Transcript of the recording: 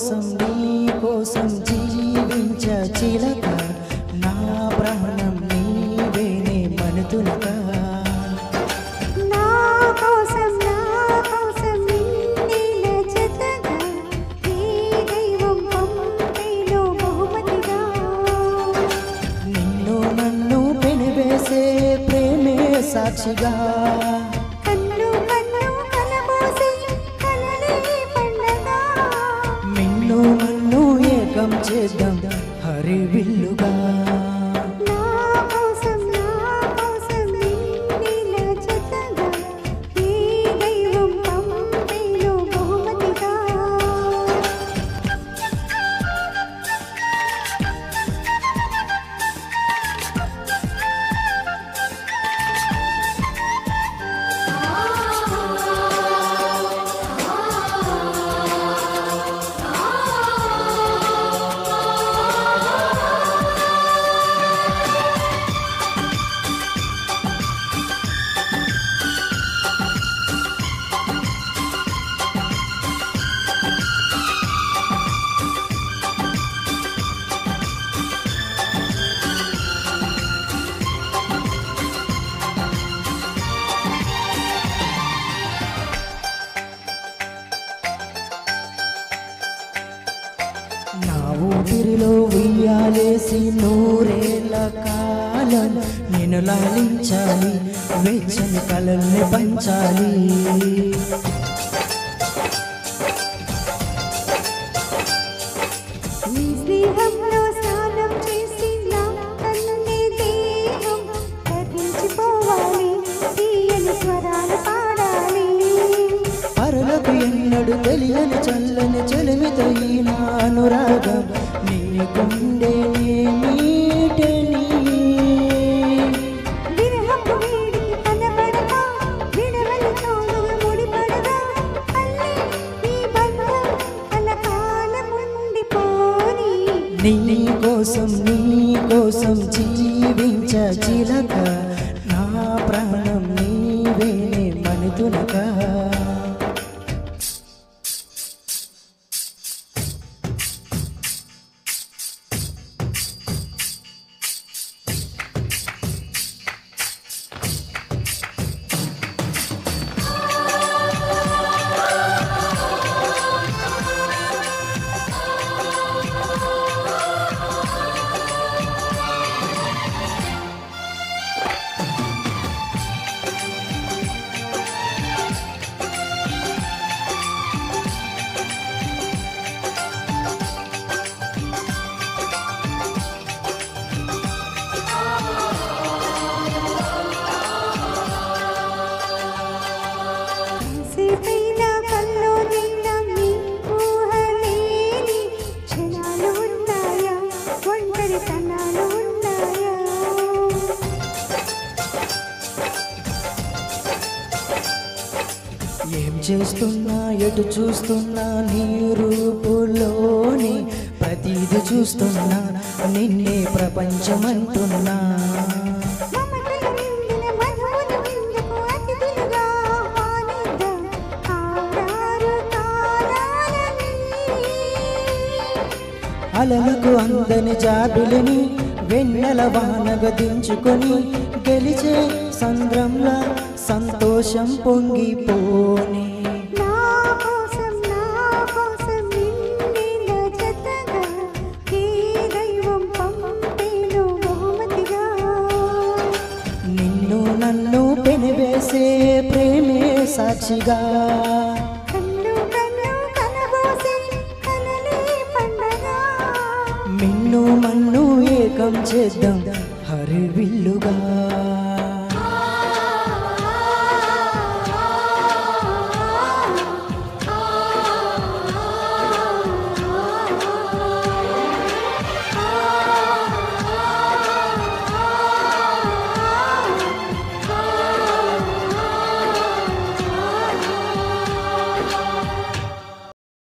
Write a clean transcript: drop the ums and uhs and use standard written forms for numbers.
కోసం నీ కోసం జీవించ చిలక నా ప్రాణం నీవేనే మనుతులక నిన్ను నన్ను పెనివేసే ప్రేమే సాక్షిగా నిన్ను నన్ను ఏకం చేద్దాం హరివిల్లుగా నా ఊపిరిలో ఉయ్యాలేసి నూరేళ్ల కాలం నేను లాలించాలి వెచ్చని కలల్ని పంచాలి పరులకు ఎన్నడు తెలియని చల్లని చెలిమితో ఈ నా అనురాగం నీ గుండె మీటని నీ కోసం జీవించ చిలక నా ప్రాణం నీవేనే మనుతులక ఏం చేస్తున్నా ఎటు చూస్తున్నా నీ రూపులోని ప్రతిది చూస్తున్నా నిన్నే ప్రపంచమంటున్నా అలలకు అందని జాబిలిని వెన్నెల వానగా దించుకొని గెలిచే సంద్రంలా సంతోషం పొంగిపోని నిన్ను నన్ను పెనివేసే ప్రేమే సాక్షిగా మిన్ను మన్ను ఏకం చేద్దాం హరివిల్లుగా